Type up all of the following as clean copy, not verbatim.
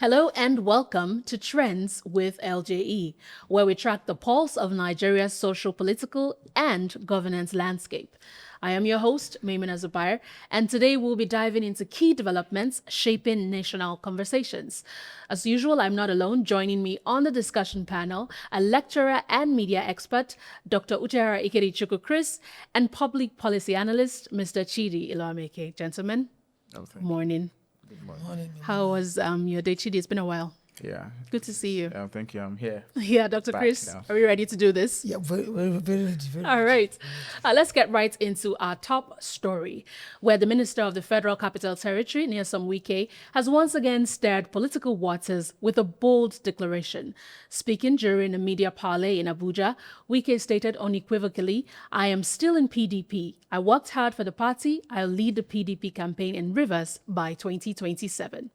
Hello and welcome to Trends with LJE, where we track the pulse of Nigeria's social, political, and governance landscape. I am your host, Maimuna Zubair, and today we'll be diving into key developments shaping national conversations. As usual, I'm not alone. Joining me on the discussion panel, a lecturer and media expert, Dr. Uchehara Ikedichukwu Chris, and public policy analyst, Mr. Chidi Iloameke. Gentlemen, morning. Good morning. How was your day, Chidi? It's been a while. Yeah. Good to see you. Thank you. I'm here. Yeah, Dr. Back Chris, now. are we ready to do this? Yeah, very ready. All right. Let's get right into our top story, where the Minister of the Federal Capital Territory, Nyesom Wike, has once again stirred political waters with a bold declaration. Speaking during a media parley in Abuja, Wike stated unequivocally, "I am still in PDP. I worked hard for the party. I'll lead the PDP campaign in Rivers by 2027.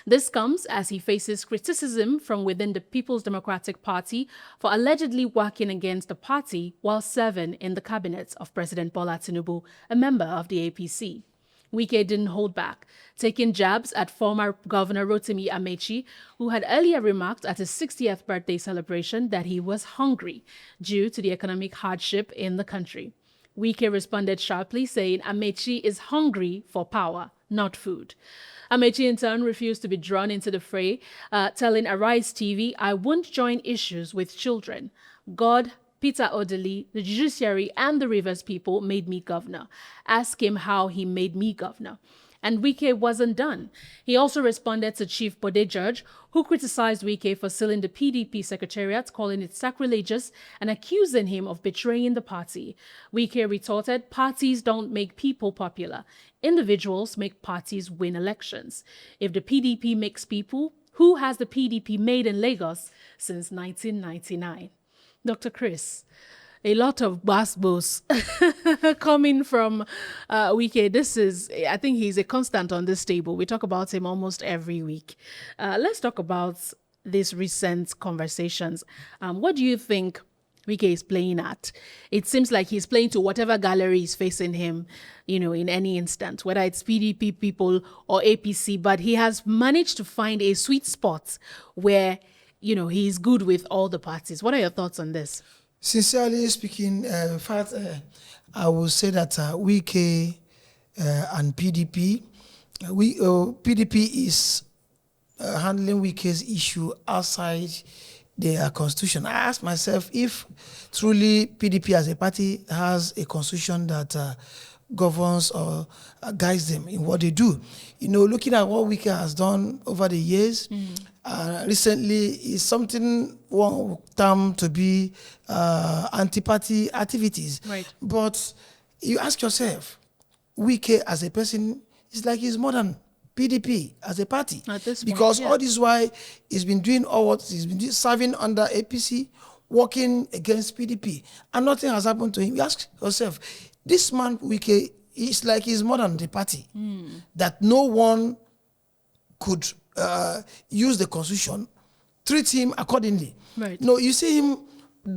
This comes as he faces criticism from within the People's Democratic Party for allegedly working against the party while serving in the cabinet of President Bola Tinubu, a member of the APC. Wike didn't hold back, taking jabs at former Governor Rotimi Amechi, who had earlier remarked at his 60th birthday celebration that he was hungry due to the economic hardship in the country. Wike responded sharply, saying Amechi is hungry for power, not food. Amechi in turn refused to be drawn into the fray, telling Arise TV, "I won't join issues with children. God, Peter Odili, the judiciary, and the Rivers people made me governor. Ask him how he made me governor." And Wike wasn't done. He also responded to Chief Bode George, who criticized Wike for sealing the PDP secretariat, calling it sacrilegious and accusing him of betraying the party. Wike retorted, "Parties don't make people popular. Individuals make parties win elections. If the PDP makes people, who has the PDP made in Lagos since 1999? Dr. Chris, a lot of basbos coming from Wike. I think he's a constant on this table. We talk about him almost every week. Let's talk about these recent conversations. What do you think Wike is playing at? It seems like he's playing to whatever gallery is facing him, in any instant, whether it's PDP people or APC, but he has managed to find a sweet spot where, he's good with all the parties. What are your thoughts on this? Sincerely speaking, in fact, I would say that Wike and PDP, PDP is handling Wike's issue outside their constitution. I ask myself if truly PDP as a party has a constitution that governs or guides them in what they do. Looking at what Wike has done over the years, recently is something one term to be anti-party activities. Right. But you ask yourself, Wike as a person is like he's more than PDP as a party. At this point, because yeah. all this while he's been doing all what he's been doing, serving under APC, working against PDP, and nothing has happened to him. You ask yourself, this man Wike is like he's more than the party. That no one could use the constitution, treat him accordingly. Right. No, you see him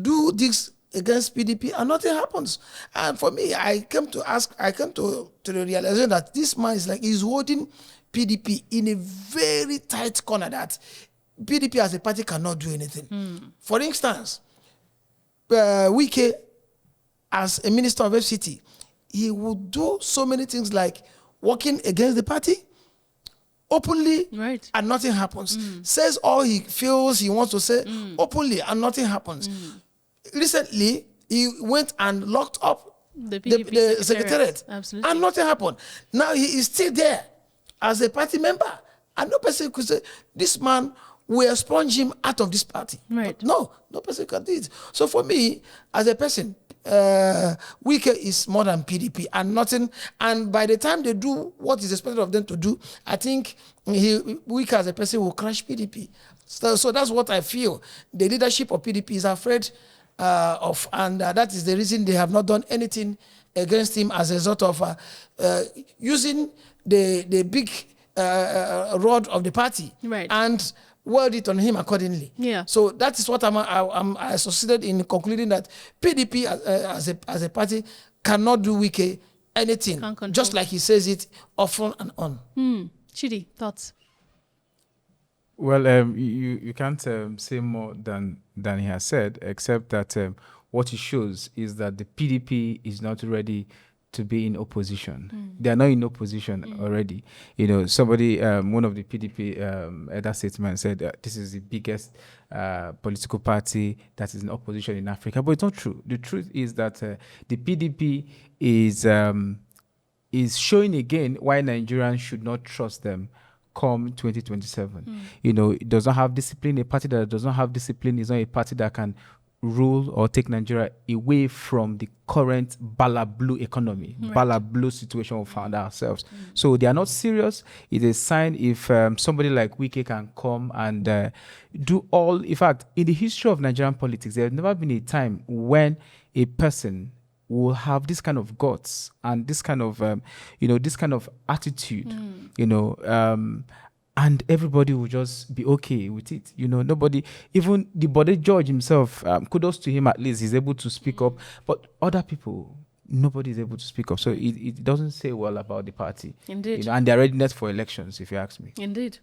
do this against PDP and nothing happens. And for me, I came to the realization that this man is like he's holding PDP in a very tight corner that PDP as a party cannot do anything. For instance, Wike as a minister of FCT, he would do so many things like working against the party openly, right, and nothing happens. Says all he feels he wants to say openly and nothing happens. Recently, he went and locked up The the PDP secretariat. Absolutely. And nothing happened. Now he is still there as a party member. And no person could say, this man will expunge him out of this party. Right. But no person can do it. So for me, as a person, Wike is more than PDP and nothing. And by the time they do what is expected of them to do, I think Wike as a person will crash PDP. So that's what I feel. The leadership of PDP is afraid of, and that is the reason they have not done anything against him as a result of using the big rod of the party, right, and word it on him accordingly. Yeah. So that is what I succeeded in concluding that PDP as a party cannot do Wike anything, just like he says it often and on. Chidi, thoughts? Well, you can't say more than he has said, except that what it shows is that the PDP is not ready to be in opposition. They are not in opposition already. You know, somebody, one of the PDP elder statesmen said this is the biggest political party that is in opposition in Africa, but it's not true. The truth is that the PDP is showing again why Nigerians should not trust them come 2027. You know, it does not have discipline. A party that does not have discipline is not a party that can rule or take Nigeria away from the current Bala Blue economy, Bala Blue situation we found ourselves. So they are not serious. It's a sign if somebody like Wike can come and do all. In fact, in the history of Nigerian politics, there has never been a time when a person will have this kind of guts and this kind of, this kind of attitude, and everybody will just be okay with it. You know, nobody, even the body judge himself, kudos to him, at least he's able to speak up, but other people, nobody is able to speak up. So it doesn't say well about the party. Indeed. And their readiness for elections, if you ask me. Indeed.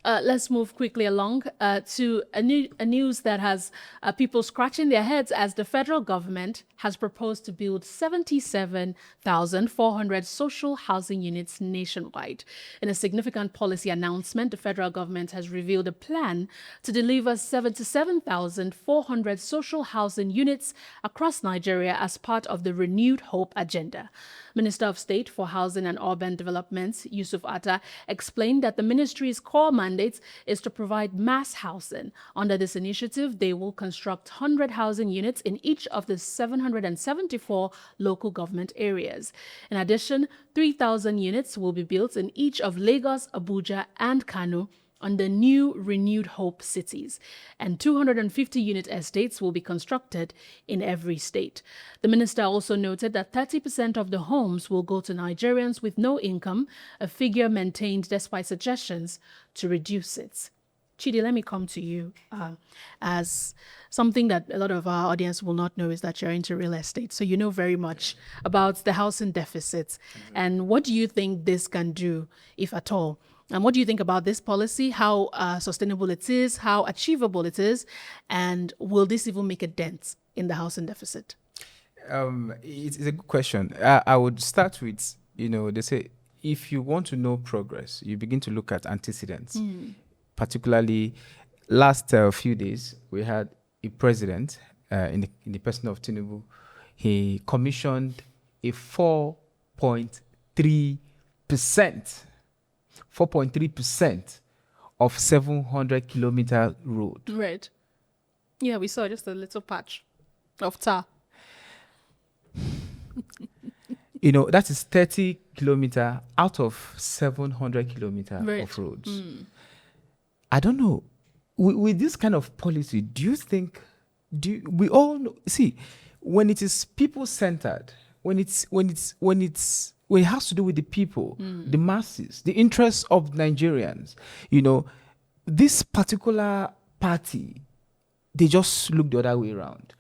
Let's move quickly along to a news that has people scratching their heads as the federal government has proposed to build 77,400 social housing units nationwide. In a significant policy announcement, the federal government has revealed a plan to deliver 77,400 social housing units across Nigeria as part of the Renewed Hope agenda. Minister of State for Housing and Urban Development, Yusuf Atta, explained that the ministry's core mandate is to provide mass housing. Under this initiative, they will construct 100 housing units in each of the 774 local government areas. In addition, 3,000 units will be built in each of Lagos, Abuja, and Kano under new Renewed Hope cities, and 250 unit estates will be constructed in every state. The minister also noted that 30% of the homes will go to Nigerians with no income, a figure maintained despite suggestions to reduce it. Chidi, let me come to you. As something that a lot of our audience will not know is that you're into real estate. So you know very much about the housing deficit. And what do you think this can do, if at all? And what do you think about this policy, how sustainable it is, how achievable it is, and will this even make a dent in the housing deficit? It's a good question. I would start with, they say, if you want to know progress, you begin to look at antecedents. Particularly, last few days, we had a president, in the person of Tinubu. He commissioned a 4.3% of 700-kilometer road. Right. Yeah, we saw just a little patch of tar. That is 30 kilometer out of 700 kilometer of roads. I don't know. With this kind of policy, do you think, we all know, see, when it is people-centered, when it has to do with the people, the masses, the interests of Nigerians, this particular party, they just look the other way around.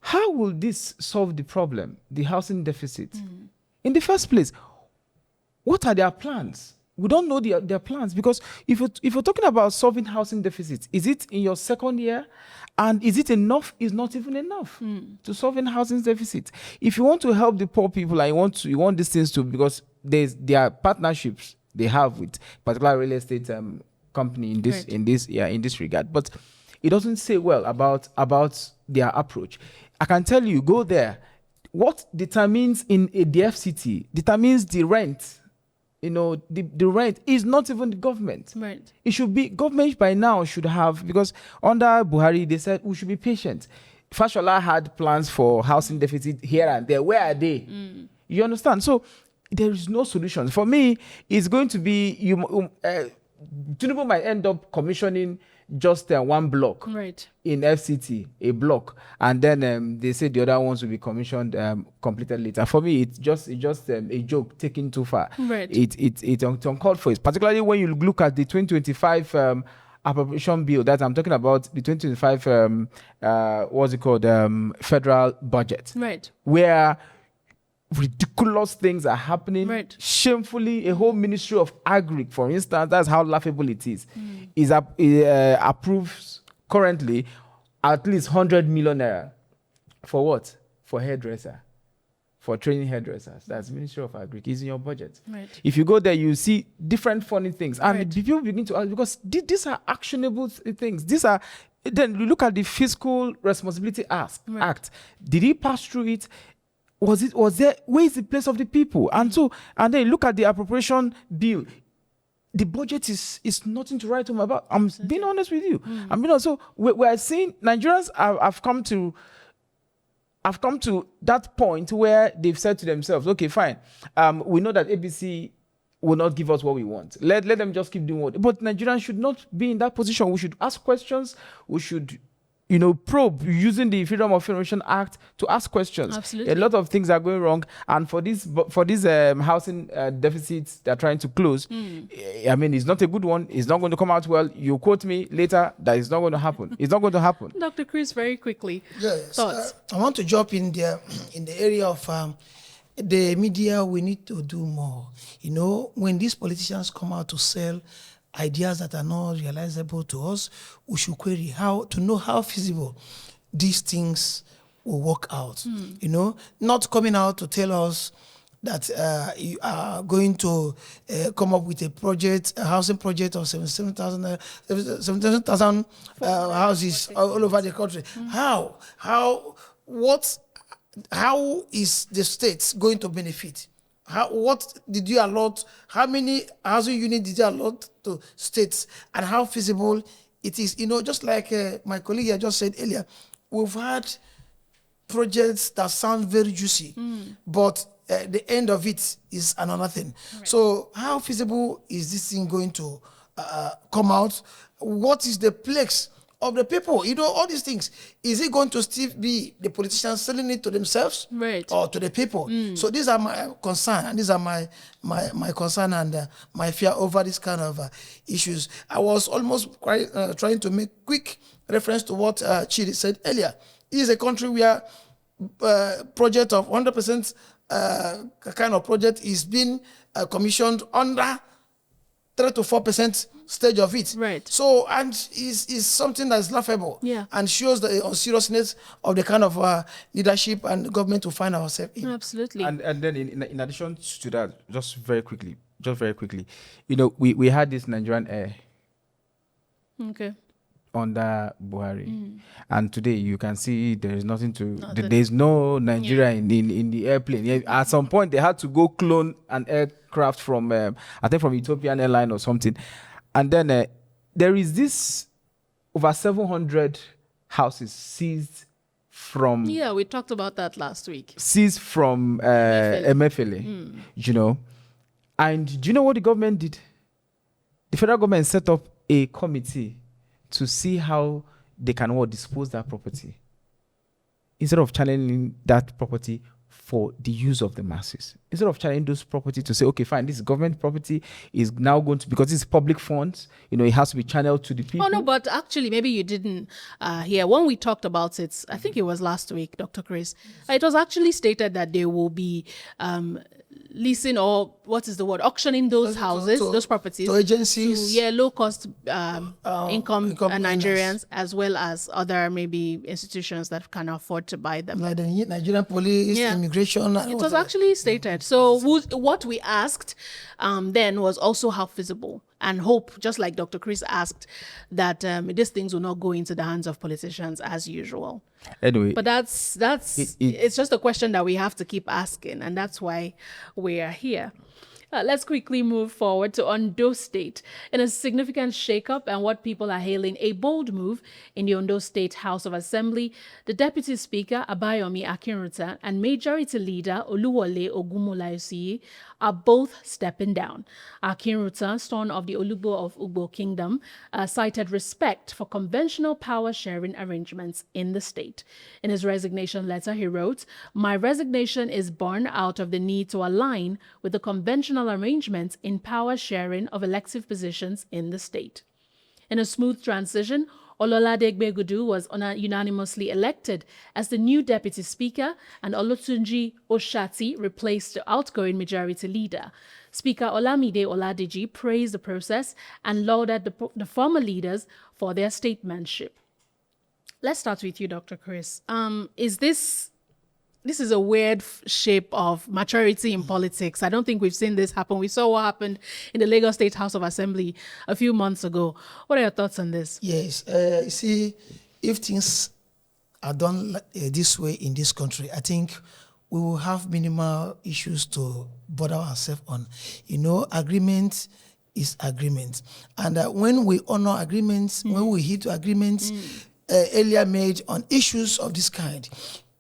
How will this solve the problem, the housing deficit? In the first place, what are their plans? We don't know their plans, because if you're talking about solving housing deficits, is it in your second year? And is it enough? Is not even enough to solving housing deficit. If you want to help the poor people and you want these things to, because there are partnerships they have with particular real estate company in this regard, but it doesn't say well about their approach. I can tell you, go there. What determines in the FCT determines the rent. The rent is not even the government. Right. It should be, government by now should have, because under Buhari, they said we should be patient. Fashola had plans for housing deficit here and there. Where are they? You understand? So there is no solution. For me, it's going to be, Tinubu might end up commissioning just one block in FCT, a block, and then they say the other ones will be commissioned completed later. For me, it's just a joke taken too far. Right. It's uncalled for. It's particularly when you look at the 2025 appropriation bill that I'm talking about, the 2025 federal budget, right, where ridiculous things are happening. Right. Shamefully, a whole ministry of agri, for instance, that's how laughable it is approves currently at least 100 million naira. For what? For hairdresser. For training hairdressers. That's Ministry of Agri. It's in your budget. Right. If you go there, you see different funny things. And Right. people begin to ask, because these are actionable things. These are, then you look at the Fiscal Responsibility Act. Did he pass through it? Was there, where is the place of the people? And so, and then you look at the appropriation bill. The budget is nothing to write home about. I'm being honest with you. I mean, so we're seeing Nigerians have come to that point where they've said to themselves, okay, fine. We know that ABC will not give us what we want. Let them just keep doing what. But Nigerians should not be in that position. We should ask questions. We should, probe using the Freedom of Information Act to ask questions. Absolutely. A lot of things are going wrong, and for this housing deficits they're trying to close, I mean, it's not a good one. It's not going to come out well. You quote me later that it's not going to happen. It's not going to happen. Dr. Chris, very quickly. Yes. Thoughts? I want to jump in there in the area of the media. We need to do more. When these politicians come out to sell ideas that are not realizable to us, we should query how feasible these things will work out. Not coming out to tell us that you are going to come up with a housing project of 77,000 houses all over the country. How is the state going to benefit? What did you allot? How many housing units did you allot to states? And how feasible it is? Just like my colleague here just said earlier, we've had projects that sound very juicy, but the end of it is another thing. Right. So how feasible is this thing going to come out? What is the place of the people? All these things. Is it going to still be the politicians selling it to themselves, right, or to the people? So these are my concern, and these are my concern and my fear over this kind of issues. I was almost trying to make quick reference to what Chidi said earlier. It is a country where project of 100% kind of project is being commissioned under 3 to 4% stage of it. Right. So, and is something that is laughable. Yeah. And shows the seriousness of the kind of leadership and government to find ourselves in. Absolutely. And then in addition to that, just very quickly, we had this Nigerian air. Okay. Under Buhari, and today you can see there is nothing to. There's no Nigeria in the airplane. At some point, they had to go clone an aircraft from I think from Ethiopian airline or something, and then there is this over 700 houses seized from. Yeah, we talked about that last week. Seized from MFLA, and do you know what the government did? The federal government set up a committee to see how they can dispose that property, instead of channeling that property for the use of the masses. Instead of channeling those property to say, okay, fine, this government property is now going to, because it's public funds, it has to be channeled to the people. Oh, no, but actually, maybe you didn't hear. When we talked about it, I think it was last week, Dr. Chris, it was actually stated that they will be leasing, or what is the word, auctioning those houses, those properties to agencies, to low cost income Nigerians, as well as other maybe institutions that can afford to buy them, like the Nigerian police, immigration. It was actually stated. So what we asked then was also how feasible, and hope, just like Dr. Chris asked, that these things will not go into the hands of politicians as usual. Anyway, but that's it's just a question that we have to keep asking, and that's why we are here. Let's quickly move forward to Ondo State. In a significant shakeup and what people are hailing a bold move in the Ondo State House of Assembly, the Deputy Speaker, Abayomi Akinruta, and Majority Leader, Oluwole Ogunmolayosi, are both stepping down. Akinruta, son of the Olugbo of Ugbo Kingdom, cited respect for conventional power-sharing arrangements in the state. In his resignation letter, he wrote, "My resignation is born out of the need to align with the conventional arrangements in power sharing of elective positions in the state." In a smooth transition, Ololade Gbegudu was unanimously elected as the new deputy speaker, and Olotunji Oshati replaced the outgoing majority leader. Speaker Olamide Oladeji praised the process and lauded the former leaders for their statesmanship. Let's start with you, Dr. Chris. This is a weird shape of maturity in politics. I don't think we've seen this happen. We saw what happened in the Lagos State House of Assembly a few months ago. What are your thoughts on this? Yes, you see, if things are done this way in this country, I think we will have minimal issues to bother ourselves on. Agreement is agreement. And when we honor agreements, when we hit agreements earlier made on issues of this kind,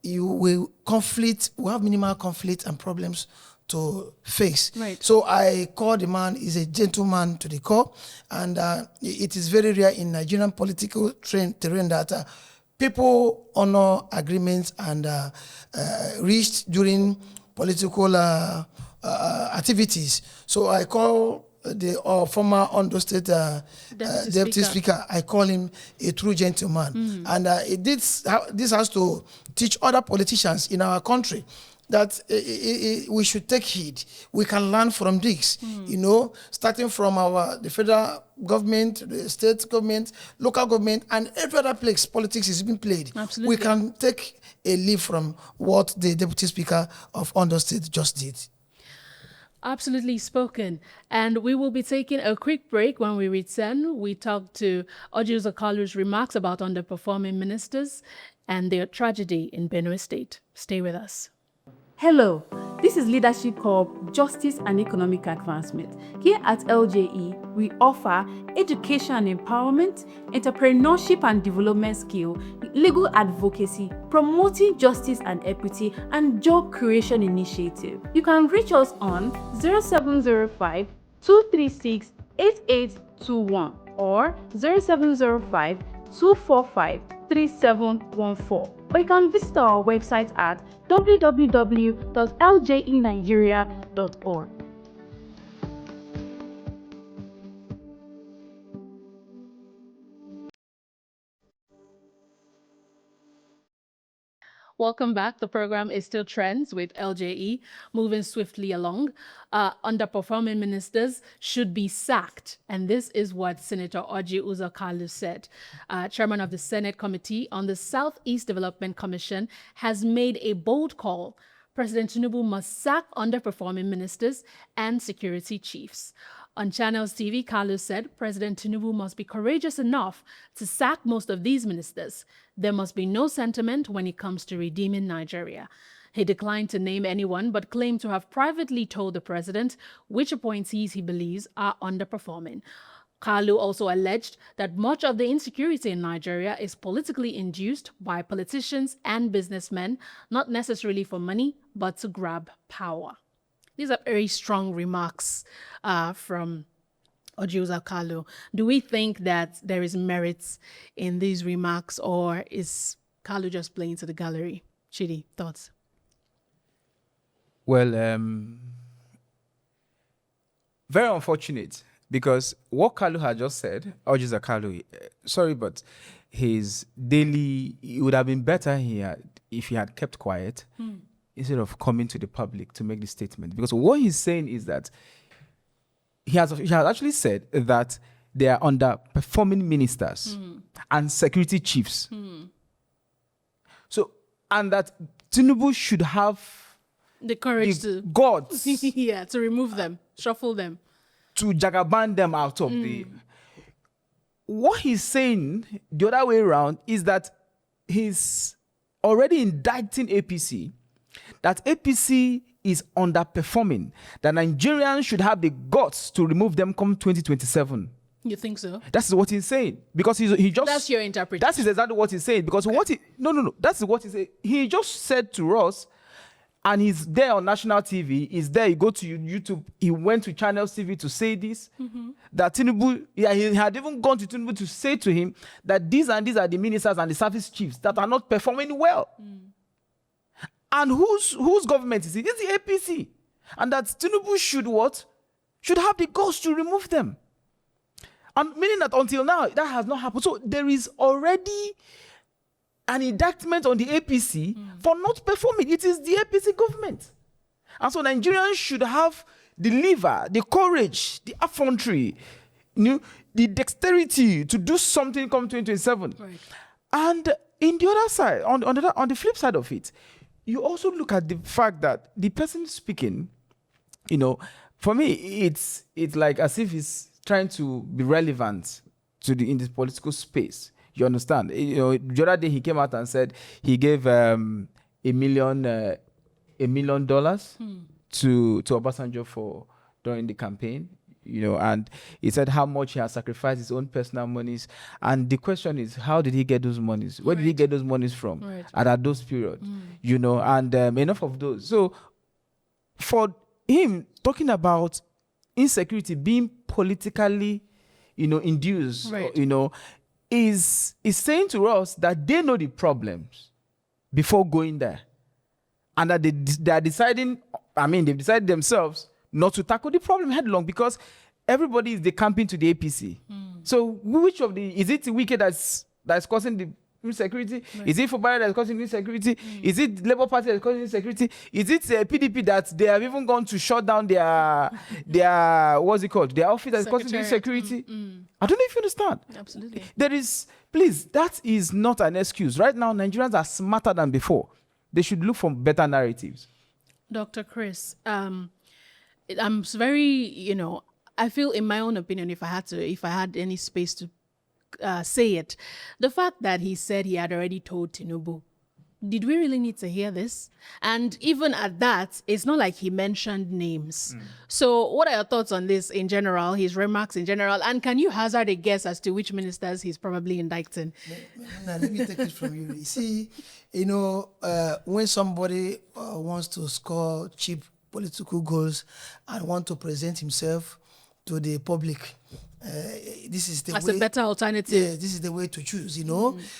we have minimal conflict and problems to face. Right. So I call the man, he's a gentleman to the core, and it is very rare in Nigerian political terrain that people honor agreements and reached during political activities. So I call the former Ondo State Deputy Speaker, I call him a true gentleman. And this has to teach other politicians in our country that we should take heed. We can learn from this, starting from the federal government, the state government, local government, and every other place politics is being played. Absolutely. We can take a leaf from what the Deputy Speaker of Ondo State just did. Absolutely spoken. And we will be taking a quick break. When we return, we talk to Orji Uzor Kalu's remarks about underperforming ministers and their tragedy in Benue State. Stay with us. Hello, this is Leadership Corp Justice and Economic Advancement. Here at LJE, we offer education and empowerment, entrepreneurship and development skill, legal advocacy, promoting justice and equity, and job creation initiative. You can reach us on 0705 236 8821 or 0705 245 3714. Or you can visit our website at www.ljenigeria.org. Welcome back. The program is still Trends with LJE, moving swiftly along. Underperforming ministers should be sacked. And this is what Senator Orji Uzor Kalu said. Chairman of the Senate Committee on the Southeast Development Commission has made a bold call. President Tinubu must sack underperforming ministers and security chiefs. On Channels TV, Kalu said President Tinubu must be courageous enough to sack most of these ministers. There must be no sentiment when it comes to redeeming Nigeria. He declined to name anyone, but claimed to have privately told the president which appointees he believes are underperforming. Kalu also alleged that much of the insecurity in Nigeria is politically induced by politicians and businessmen, not necessarily for money, but to grab power. These are very strong remarks from Orji Uzor Kalu. Do we think that there is merit in these remarks, or is Kalu just playing to the gallery? Chidi, thoughts? Well, very unfortunate, because what Kalu had just said, Orji Uzor Kalu, sorry, but his daily, it would have been better if he had kept quiet. Instead of coming to the public to make the statement. Because what he's saying is that he has actually said that they are underperforming ministers and security chiefs. So, and that Tinubu should have the courage the to guts to remove them, shuffle them, to jagaban them out of the... What he's saying the other way around is that he's already indicting APC, that APC is underperforming, that Nigerians should have the guts to remove them come 2027. You think so? That's what he's saying. Because he just... That's your interpretation. That is exactly what he's saying. Because No. That's what he said. He just said to us, and he's there on national TV, he's there, you go to YouTube, he went to Channels TV to say this, that Tinubu, he had even gone to Tinubu to say to him that these and these are the ministers and the service chiefs that are not performing well. And whose government is it? It's the APC. And that Tinubu should what? Should have the guts to remove them. And meaning that until now, that has not happened. So there is already an indictment on the APC for not performing. It is the APC government. And so Nigerians should have the liver, the courage, the effrontery, the dexterity to do something come 2027. Right. And in the other side, on the flip side of it, you also look at the fact that the person speaking, for me, it's like as if he's trying to be relevant in this political space. You understand? The other day he came out and said he gave $1 million to Obasanjo for during the campaign. And he said how much he has sacrificed his own personal monies. And the question is, how did he get those monies? Where did he get those monies from at those periods? And enough of those. So for him, talking about insecurity being politically, induced, is saying to us that they know the problems before going there. And that they are deciding, they've decided themselves not to tackle the problem headlong because everybody is decamping to the APC. So which of is it Wike that's causing the insecurity? Right. Is it Fubara that's causing insecurity? Is it Labour Party that's causing insecurity? Is it PDP that they have even gone to shut down their what's it called? Their office that's causing the insecurity? I don't know if you understand. Absolutely. Please, that is not an excuse. Right now, Nigerians are smarter than before. They should look for better narratives. Dr. Chris, I'm very, I feel in my own opinion, if I had any space to say it, the fact that he said he had already told Tinubu, did we really need to hear this? And even at that, it's not like he mentioned names. So what are your thoughts on this in general, his remarks in general? And can you hazard a guess as to which ministers he's probably indicting? Now, let me take it from you. You see, when somebody wants to score cheap political goals and want to present himself to the public, this is the way. As a better alternative. Yeah, this is the way to choose,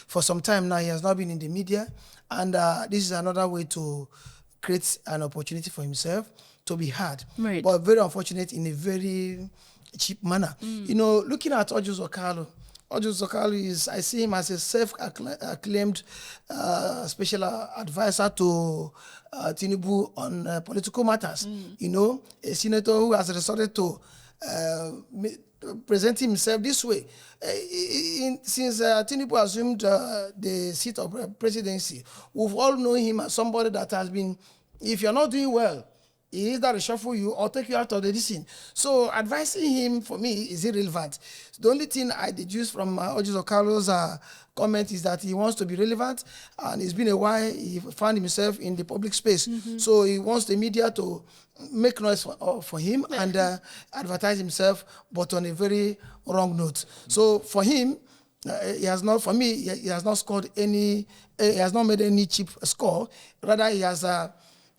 For some time now, he has not been in the media. And this is another way to create an opportunity for himself to be heard. Right. But very unfortunate in a very cheap manner. Looking at Orji Uzor Kalu, I see him as a self-acclaimed special advisor to Tinubu on political matters. A senator who has resorted to present himself this way. Since Tinubu assumed the seat of presidency, we've all known him as somebody that has been, if you're not doing well, he either reshuffle you or take you out of the scene. So advising him, for me, is irrelevant. The only thing I deduce from Orji Uzor Kalu's comment is that he wants to be relevant, and it's been a while he found himself in the public space. So he wants the media to make noise for him and advertise himself, but on a very wrong note. So for him, he has not scored any, he has not made any cheap score. Rather, he has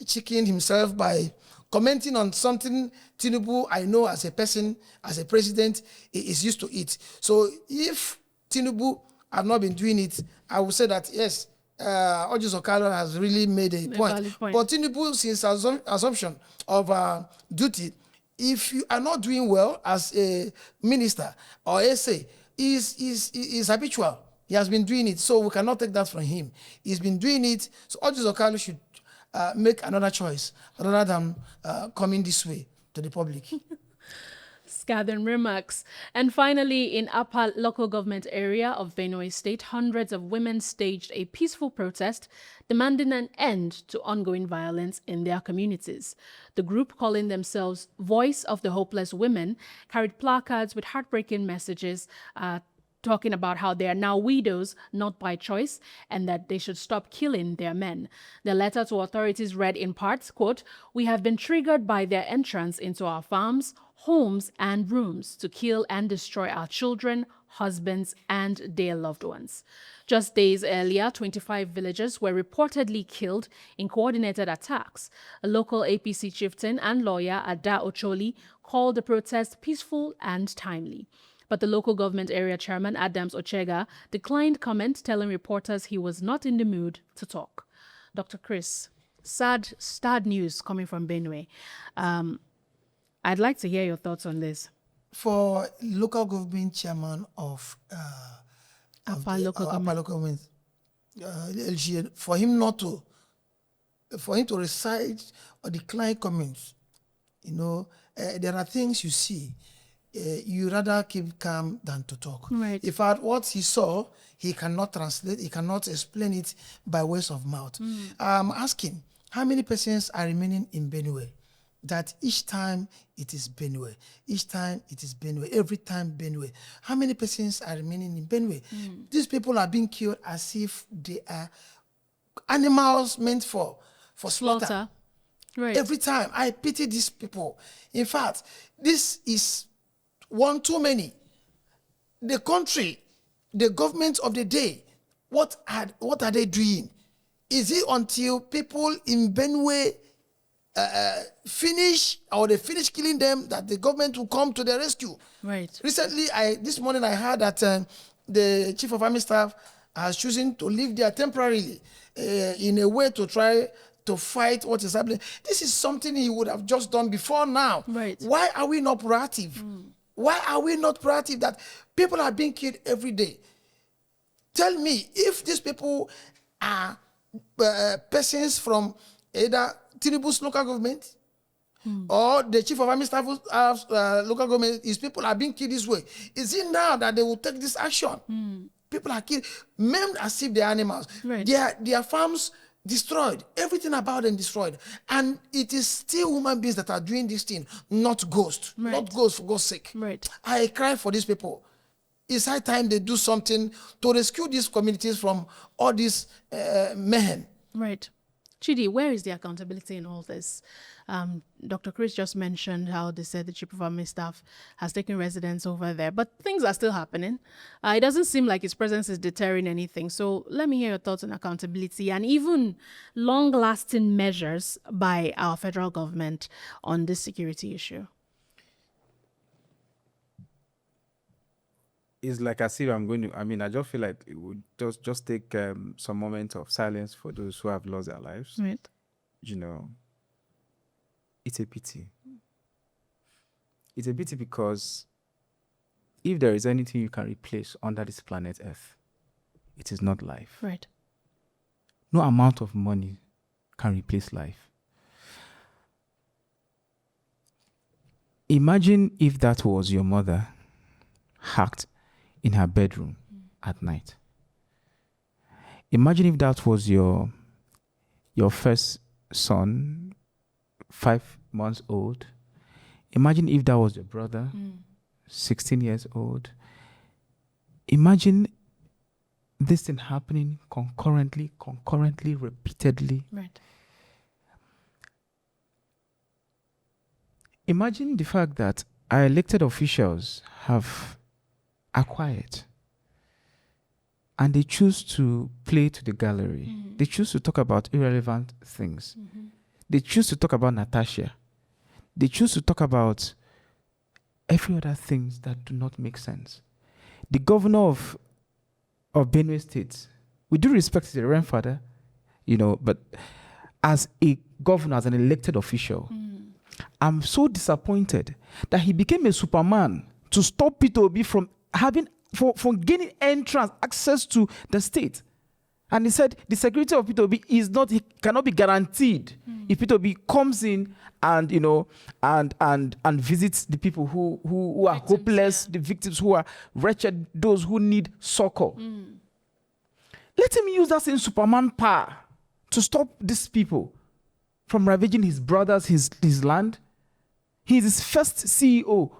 chickened himself by commenting on something Tinubu, I know as a person, as a president, is used to it. So if Tinubu had not been doing it, I would say that, yes, Orji Uzor Kalu has really made a point. But Tinubu, since assumption of duty, if you are not doing well as a minister or SA, is habitual. He has been doing it, so we cannot take that from him. He's been doing it, so Orji Uzor Kalu should make another choice rather than coming this way to the public. Scathing remarks. And finally, in Upper local government area of Benue State, hundreds of women staged a peaceful protest demanding an end to ongoing violence in their communities. The group, calling themselves Voice of the Hopeless Women, carried placards with heartbreaking messages talking about how they are now widows, not by choice, and that they should stop killing their men. The letter to authorities read in part, quote, "We have been triggered by their entrance into our farms, homes, and rooms to kill and destroy our children, husbands, and their loved ones." Just days earlier, 25 villagers were reportedly killed in coordinated attacks. A local APC chieftain and lawyer, Ada Ocholi, called the protest peaceful and timely. But the local government area chairman, Adams Ochega, declined comment, telling reporters he was not in the mood to talk. Dr. Chris, sad news coming from Benue. I'd like to hear your thoughts on this. for local government chairman of Upper local government. LJE, for him to recite or decline comments, there are things you see. You rather keep calm than to talk. Right. In fact, what he saw, he cannot translate, he cannot explain it by words of mouth. I'm asking, how many persons are remaining in Benue? That each time it is Benue, each time it is Benue, every time Benue. How many persons are remaining in Benue? These people are being killed as if they are animals meant for slaughter. Right. Every time. I pity these people. In fact, this is one too many. The country, the government of the day, what are they doing? Is it until people in Benue finish killing them that the government will come to their rescue? Right. Recently, this morning I heard that the Chief of Army Staff has chosen to live there temporarily in a way to try to fight what is happening. This is something he would have just done before now. Right. Why are we not proactive? Why are we not proactive that people are being killed every day? Tell me, if these people are persons from either Tinubu's local government or the Chief of Army Staff local government, is people are being killed this way, is it now that they will take this action? People are killed, maimed as if they are animals. Right. Their farms destroyed, everything about them destroyed, and it is still human beings that are doing this thing, not ghosts. Right. Not ghosts, for God's sake. Right. I cry for these people. It's high time they do something to rescue these communities from all this mayhem. Right. Chidi, where is the accountability in all this? Dr. Chris just mentioned how they said the Chief of Army Staff has taken residence over there, but things are still happening. It doesn't seem like his presence is deterring anything. So let me hear your thoughts on accountability and even long-lasting measures by our federal government on this security issue. It's like as if I just feel like it would just take some moments of silence for those who have lost their lives. Right. It's a pity. It's a pity because if there is anything you can replace under this planet Earth, it is not life. Right. No amount of money can replace life. Imagine if that was your mother hacked in her bedroom at night. Imagine if that was your first son, 5 months old. Imagine if that was your brother, 16 years old. Imagine this thing happening concurrently, repeatedly. Right. Imagine the fact that our elected officials are quiet and they choose to play to the gallery. They choose to talk about irrelevant things. They choose to talk about Natasha. They choose to talk about every other things that do not make sense. The governor of Benue State, with due respect to the grandfather, but as a governor, as an elected official, I'm so disappointed that he became a Superman to stop P2B from from gaining access to the state. And he said the security of P2B cannot be guaranteed if P2B comes in and and visits the people who are victims, hopeless, the victims who are wretched, those who need succor. Let him use that same Superman power to stop these people from ravaging his brothers, his land. He is his first CEO,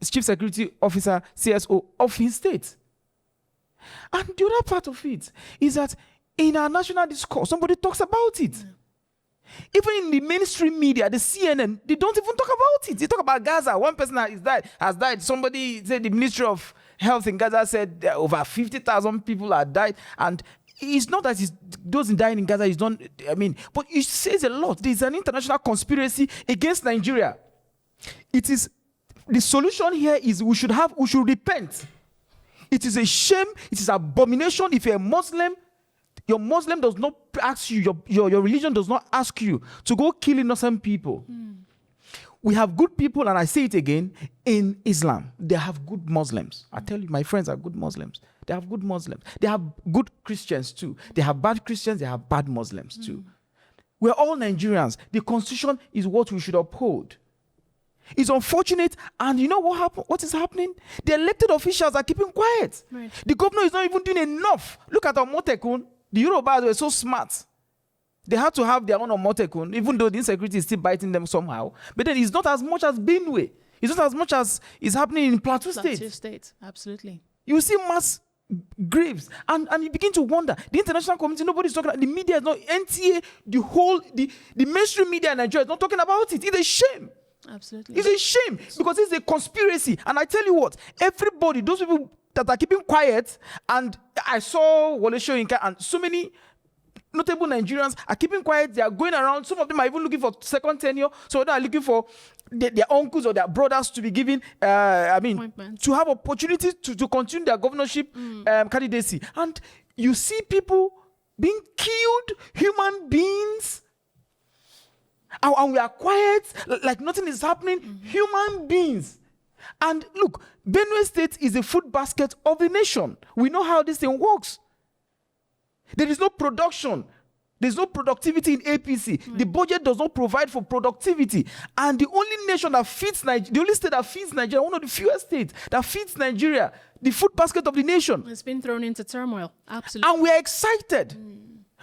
Chief Security Officer, CSO of his state. And the other part of it is that in our national discourse, somebody talks about it. Even in the mainstream media, the CNN, they don't even talk about it. They talk about Gaza. One person has died. Somebody said the Ministry of Health in Gaza said over 50,000 people have died. And it's not that those dying in Gaza is not, but it says a lot. There's an international conspiracy against Nigeria. The solution here is we should repent. It is a shame, it is abomination if you're a Muslim, your Muslim does not ask you, your religion does not ask you to go kill innocent people. We have good people, and I say it again, in Islam. They have good Muslims. I tell you, my friends are good Muslims. They have good Muslims. They have good Christians too. They have bad Christians. They have bad Muslims too. We're all Nigerians. The constitution is what we should uphold. It's unfortunate, and you know what is happening? The elected officials are keeping quiet. Right. The governor is not even doing enough. Look at Omotekun. The Yorubas were so smart. They had to have their own Omotekun, even though the insecurity is still biting them somehow. But then it's not as much as Benue. It's not as much as is happening in Plateau State. Plateau State, absolutely. You see mass graves, and you begin to wonder. The international community, nobody's talking about. The media is not, NTA, the mainstream media in Nigeria is not talking about it. It's a shame. Absolutely. It's a shame because it's a conspiracy. And I tell you what, everybody, those people that are keeping quiet, and I saw Wole Soyinka and so many notable Nigerians are keeping quiet. They are going around. Some of them are even looking for second tenure. So they are looking for their uncles or their brothers to be given, to have opportunity to continue their governorship candidacy. And you see people being killed, human beings, and we are quiet, like nothing is happening. Human beings. And look, Benue State is a food basket of the nation. We know how this thing works. There is no production. There's no productivity in APC. The budget does not provide for productivity. And the only nation that feeds Nigeria, the only state that feeds Nigeria, one of the fewest states that feeds Nigeria, the food basket of the nation. It's been thrown into turmoil. Absolutely. And we're excited.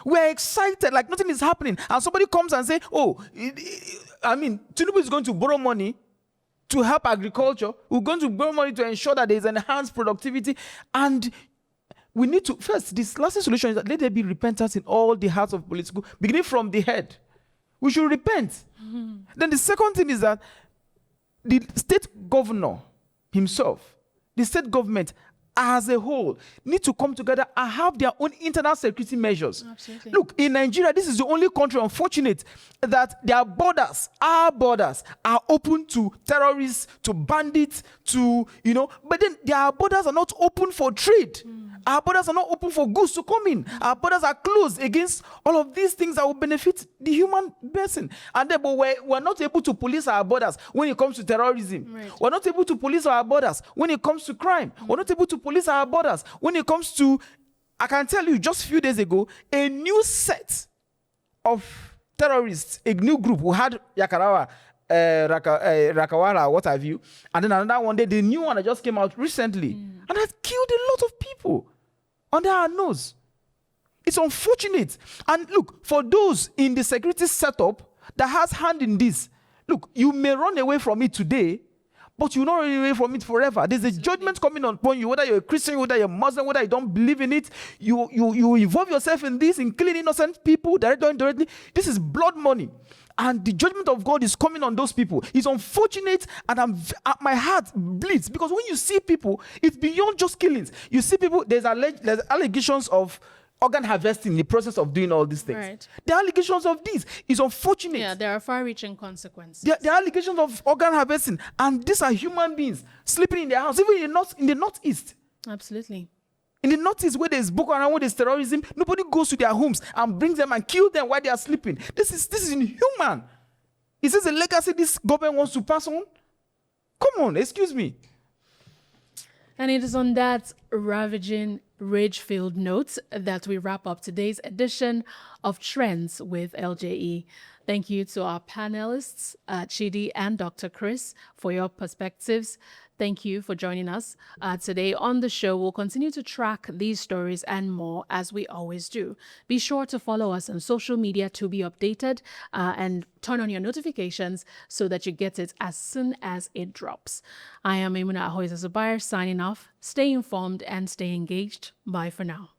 We're excited like nothing is happening. And somebody comes and say, Tinubu is going to borrow money to help agriculture. We're going to borrow money to ensure that there's enhanced productivity. And we need to, first, this lasting solution is that let there be repentance in all the hearts of political, beginning from the head. We should repent. Then the second thing is that the state governor himself, the state government as a whole, need to come together and have their own internal security measures. Absolutely. Look, in Nigeria, this is the only country, unfortunate, that their borders, our borders, are open to terrorists, to bandits, but then their borders are not open for trade. Our borders are not open for goods to come in. Our borders are closed against all of these things that will benefit the human person. And then, but we're not able to police our borders when it comes to terrorism. Right. We're not able to police our borders when it comes to crime. We're not able to police our borders when it comes to, I can tell you, just a few days ago, a new set of terrorists, a new group who had Yakarawa, Rakawara, what have you, and then another one day, the new one that just came out recently, and has killed a lot of people under our nose. It's unfortunate. And look, for those in the security setup that has hand in this, look, you may run away from it today, but you will not run away from it forever. There's a judgment coming upon you, whether you're a Christian, whether you're Muslim, whether you don't believe in it. You involve yourself in this, in killing innocent people, directly or indirectly. This is blood money. And the judgment of God is coming on those people. It's unfortunate, and my heart bleeds, because when you see people, it's beyond just killings. You see people, there's allegations of organ harvesting in the process of doing all these things. Right. The allegations of this is unfortunate. Yeah, there are far-reaching consequences. The allegations of organ harvesting, and these are human beings sleeping in their house, even in the northeast. Absolutely. In the northeast, where there's Boko Haram, where there's terrorism, nobody goes to their homes and brings them and kill them while they are sleeping. This is inhuman. Is this a legacy this government wants to pass on? Come on, excuse me. And it is on that ravaging, rage-filled note that we wrap up today's edition of Trends with LJE. Thank you to our panelists, Chidi and Dr. Chris, for your perspectives. Thank you for joining us. Today on the show, we'll continue to track these stories and more, as we always do. Be sure to follow us on social media to be updated and turn on your notifications so that you get it as soon as it drops. I am Imuna Ahoiza Zubair signing off. Stay informed and stay engaged. Bye for now.